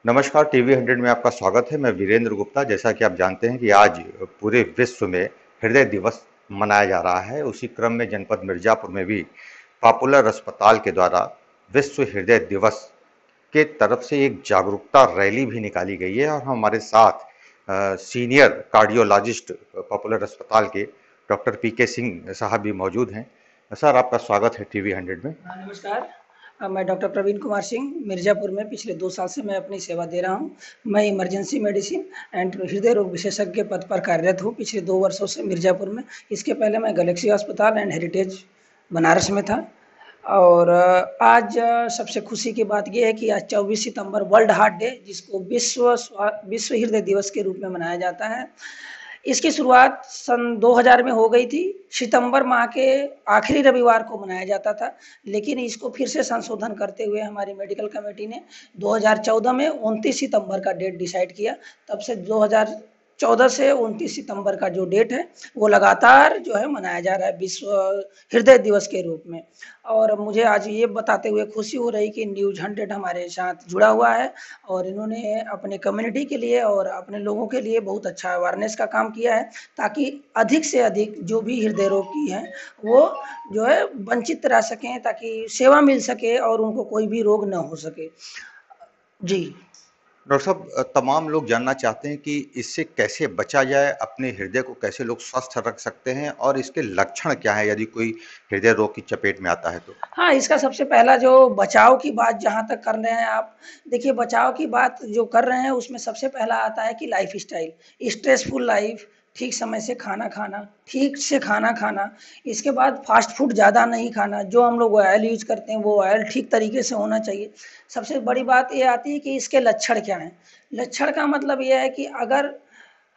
नमस्कार, टीवी 100 में आपका स्वागत है। मैं वीरेंद्र गुप्ता। जैसा कि आप जानते हैं कि आज पूरे विश्व में हृदय दिवस मनाया जा रहा है। उसी क्रम में जनपद मिर्जापुर में भी पॉपुलर अस्पताल के द्वारा विश्व हृदय दिवस के तरफ से एक जागरूकता रैली भी निकाली गई है और हमारे साथ सीनियर कार्डियोलॉजिस्ट पॉपुलर अस्पताल के डॉक्टर पीके सिंह साहब भी मौजूद हैं। सर, आपका स्वागत है टीवी 100 में। नमस्कार। मैं डॉक्टर प्रवीण कुमार सिंह मिर्ज़ापुर में पिछले 2 साल से मैं अपनी सेवा दे रहा हूँ। मैं इमरजेंसी मेडिसिन एंड हृदय रोग विशेषज्ञ के पद पर कार्यरत हूँ पिछले 2 वर्षों से मिर्ज़ापुर में। इसके पहले मैं गैलेक्सी अस्पताल एंड हेरिटेज बनारस में था। और आज सबसे खुशी की बात ये है कि आज 24 सितंबर वर्ल्ड हार्ट डे, जिसको विश्व हृदय दिवस के रूप में मनाया जाता है। इसकी शुरुआत सन 2000 में हो गई थी। सितंबर माह के आखिरी रविवार को मनाया जाता था, लेकिन इसको फिर से संशोधन करते हुए हमारी मेडिकल कमेटी ने 2014 में 29 सितंबर का डेट डिसाइड किया। तब से 2014 से 29 सितंबर का जो डेट है वो लगातार जो है मनाया जा रहा है विश्व हृदय दिवस के रूप में। और मुझे आज ये बताते हुए खुशी हो रही कि न्यूज़ 100 हमारे साथ जुड़ा हुआ है और इन्होंने अपने कम्युनिटी के लिए और अपने लोगों के लिए बहुत अच्छा अवेयरनेस का काम किया है, ताकि अधिक से अधिक जो भी हृदय रोगी हैं वो जो है वंचित रह सकें, ताकि सेवा मिल सके और उनको कोई भी रोग न हो सके। जी। डॉक्टर साहब, तमाम लोग जानना चाहते हैं कि इससे कैसे बचा जाए, अपने हृदय को कैसे लोग स्वस्थ रख सकते हैं और इसके लक्षण क्या हैं यदि कोई हृदय रोग की चपेट में आता है तो? हाँ, इसका सबसे पहला जो बचाव की बात जहाँ तक कर रहे हैं आप, देखिए बचाव की बात जो कर रहे हैं उसमें सबसे पहला आता है कि लाइफ़स्टाइल, स्ट्रेसफुल लाइफ़, ठीक समय से खाना खाना, ठीक से खाना खाना, इसके बाद फ़ास्ट फूड ज़्यादा नहीं खाना, जो हम लोग ऑयल यूज़ करते हैं वो ऑयल ठीक तरीके से होना चाहिए। सबसे बड़ी बात ये आती है कि इसके लक्षण क्या हैं? लक्षण का मतलब ये है कि अगर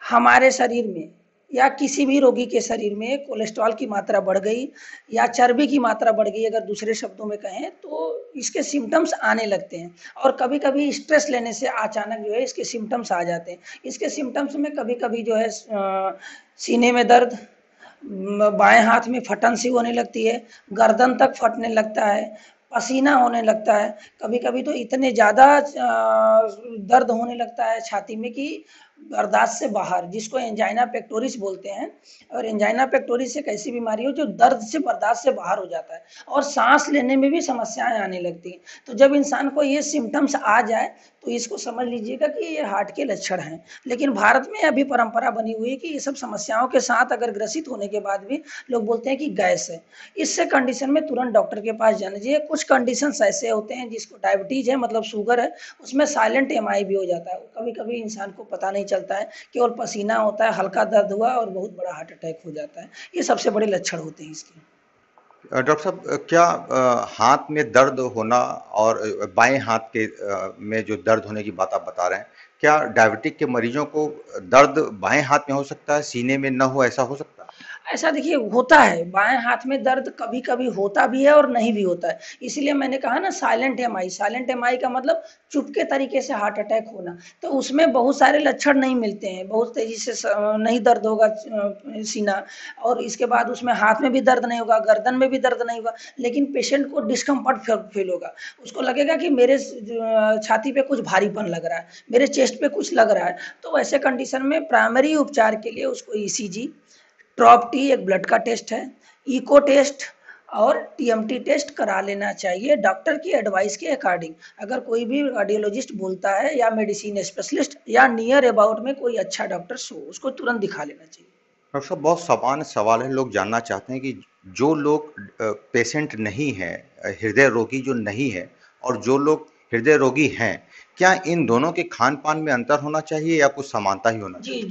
हमारे शरीर में या किसी भी रोगी के शरीर में कोलेस्ट्रॉल की मात्रा बढ़ गई या चर्बी की मात्रा बढ़ गई, अगर दूसरे शब्दों में कहें तो इसके सिम्टम्स आने लगते हैं। और कभी-कभी स्ट्रेस लेने से अचानक जो है इसके सिम्टम्स आ जाते हैं। इसके सिम्टम्स में कभी-कभी जो है सीने में दर्द, बाएं हाथ में फटन सी होने लगती है, गर्दन तक फटने लगता है, पसीना होने लगता है, कभी-कभी तो इतने ज़्यादा दर्द होने लगता है छाती में कि बर्दाश्त से बाहर, जिसको एंजाइना पेक्टोरिस बोलते हैं। और एंजाइना पेक्टोरिस एक ऐसी बीमारी हो जो दर्द से बर्दाश्त से बाहर हो जाता है और सांस लेने में भी समस्याएं आने लगती हैं। तो जब इंसान को ये सिम्टम्स आ जाए तो इसको समझ लीजिएगा कि ये हार्ट के लक्षण हैं। लेकिन भारत में अभी परंपरा बनी हुई है कि ये सब समस्याओं के साथ अगर ग्रसित होने के बाद भी लोग बोलते हैं कि गैस है। इससे कंडीशन में तुरंत डॉक्टर के पास जाना चाहिए। कुछ कंडीशंस ऐसे होते हैं जिसको डायबिटीज है, मतलब शुगर है, उसमें साइलेंट एमआई भी हो जाता है। कभी कभी इंसान को पता नहीं चलता है, केवल पसीना होता है, हल्का दर्द हुआ और बहुत बड़ा हार्ट अटैक हो जाता है। ये सबसे बड़े लक्षण होते हैं इसके। डॉक्टर साहब, क्या हाथ में दर्द होना और बाएं हाथ के में जो दर्द होने की बात आप बता रहे हैं, क्या डायबिटिक के मरीजों को दर्द बाएं हाथ में हो सकता है, सीने में न हो, ऐसा हो सकता है? ऐसा देखिए होता है, बाएं हाथ में दर्द कभी कभी होता भी है और नहीं भी होता है। इसलिए मैंने कहा ना साइलेंट एमआई, साइलेंट एमआई का मतलब चुपके तरीके से हार्ट अटैक होना। तो उसमें बहुत सारे लक्षण नहीं मिलते हैं, बहुत तेजी से नहीं दर्द होगा सीना, और इसके बाद उसमें हाथ में भी दर्द नहीं होगा, गर्दन में भी दर्द नहीं होगा, लेकिन पेशेंट को डिस्कम्फर्ट फील होगा। उसको लगेगा कि मेरे छाती पे कुछ भारीपन लग रहा है, मेरे चेस्ट पे कुछ लग रहा है। तो ऐसे कंडीशन में प्राइमरी उपचार के लिए उसको ईसीजी, ट्रॉप टी एक ब्लड का टेस्ट है, इको टेस्ट और टीएमटी टेस्ट करा लेना चाहिए डॉक्टर की एडवाइस के अकॉर्डिंग। अगर कोई भी कार्डियोलॉजिस्ट बोलता है या मेडिसिन स्पेशलिस्ट या नियर अबाउट में कोई अच्छा डॉक्टर हो, उसको तुरंत दिखा लेना चाहिए। डॉक्टर साहब, बहुत सामान्य सवाल है। लोग जानना चाहते हैं कि जो लोग पेशेंट नहीं है, हृदय रोगी जो नहीं है, और जो लोग हृदय रोगी हैं, क्या इन दोनों के खान पान में अंतर होना चाहिए या कुछ समानता ही होना जी, चाहिए?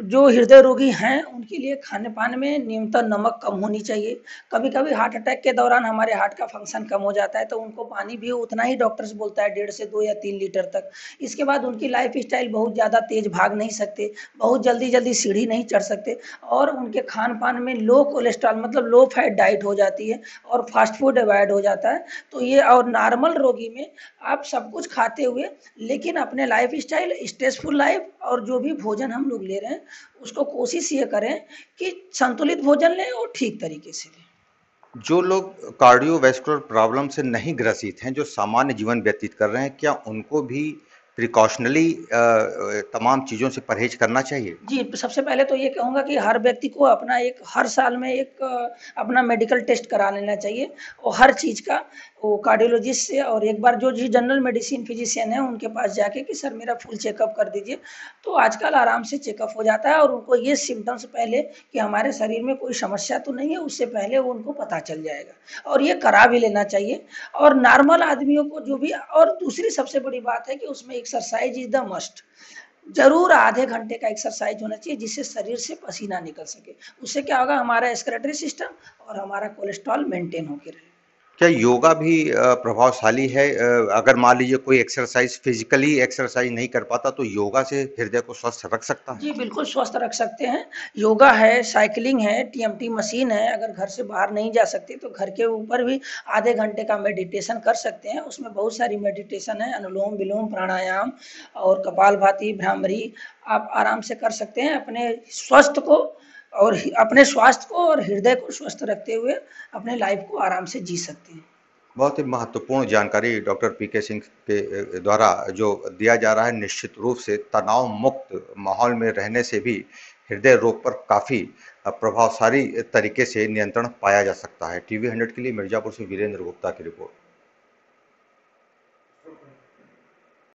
जो हृदय रोगी हैं, उनके लिए खाने-पान में नियमित नमक कम होनी चाहिए। कभी-कभी हार्ट अटैक के दौरान हमारे हार्ट का फ़ंक्शन कम हो जाता है, तो उनको पानी भी उतना ही डॉक्टर्स बोलता है, 1.5 से 2 या 3 लीटर तक। इसके बाद उनकी लाइफ़स्टाइल बहुत ज़्यादा तेज़ भाग नहीं सकते, बहुत जल्दी-जल्दी सीढ़ी नहीं चढ़ सकते, और उनके खान-पान में लो कोलेस्ट्रॉल मतलब लो फैट डाइट हो जाती है और फ़ास्ट फूड अवॉइड हो जाता है। तो ये, और नॉर्मल रोगी में आप सब कुछ खाते हुए लेकिन अपने लाइफ़स्टाइल, स्ट्रेसफुल लाइफ़ और जो भी भोजन हम लोग ले रहे हैं, उसको कोशिश ये करें कि संतुलित भोजन लें और ठीक तरीके से लें। जो लोग कार्डियोवैस्कुलर प्रॉब्लम से नहीं ग्रसित हैं, जो सामान्य जीवन व्यतीत कर रहे हैं, क्या उनको भी प्रिकॉशनली तमाम चीज़ों से परहेज करना चाहिए? जी, सबसे पहले तो ये कहूँगा कि हर व्यक्ति को अपना एक हर साल में एक अपना मेडिकल टेस्ट करा लेना चाहिए और हर चीज़ का वो कार्डियोलॉजिस्ट से और एक बार जो जी जनरल मेडिसिन फिजिशियन है उनके पास जाके कि सर मेरा फुल चेकअप कर दीजिए। तो आजकल आराम से चेकअप हो जाता है और उनको ये सिम्पटम्स पहले कि हमारे शरीर में कोई समस्या तो नहीं है, उससे पहले वो उनको पता चल जाएगा और ये करा भी लेना चाहिए। और नॉर्मल आदमियों को जो भी और दूसरी सबसे बड़ी बात है कि उसमें एक्सरसाइज इज़ द मस्ट। ज़रूर आधे घंटे का एक्सरसाइज होना चाहिए जिससे शरीर से पसीना निकल सके। उससे क्या होगा हमारा एक्सक्रीटरी सिस्टम और हमारा कोलेस्ट्रॉल मेंटेन होके रहे। क्या योगा भी प्रभावशाली है? अगर मान लीजिए कोई एक्सरसाइज फिजिकली एक्सरसाइज नहीं कर पाता तो योगा से हृदय को स्वस्थ रख सकता है? जी, बिल्कुल स्वस्थ रख सकते हैं। योगा है, साइकिलिंग है, टीएमटी मशीन है, अगर घर से बाहर नहीं जा सकते तो घर के ऊपर भी आधे घंटे का मेडिटेशन कर सकते हैं। उसमें बहुत सारी मेडिटेशन है, अनुलोम-विलोम, प्राणायाम और कपालभाति, भ्रामरी आप आराम से कर सकते हैं। अपने स्वास्थ्य को और अपने स्वास्थ्य को और हृदय को स्वस्थ रखते हुए अपने लाइफ को आराम से जी सकते हैं। बहुत ही महत्वपूर्ण जानकारी डॉक्टर पीके सिंह के द्वारा जो दिया जा रहा है। निश्चित रूप से तनाव मुक्त माहौल में रहने से भी हृदय रोग पर काफ़ी प्रभावशाली तरीके से नियंत्रण पाया जा सकता है। टीवी 100 के लिए मिर्ज़ापुर से वीरेंद्र गुप्ता की रिपोर्ट।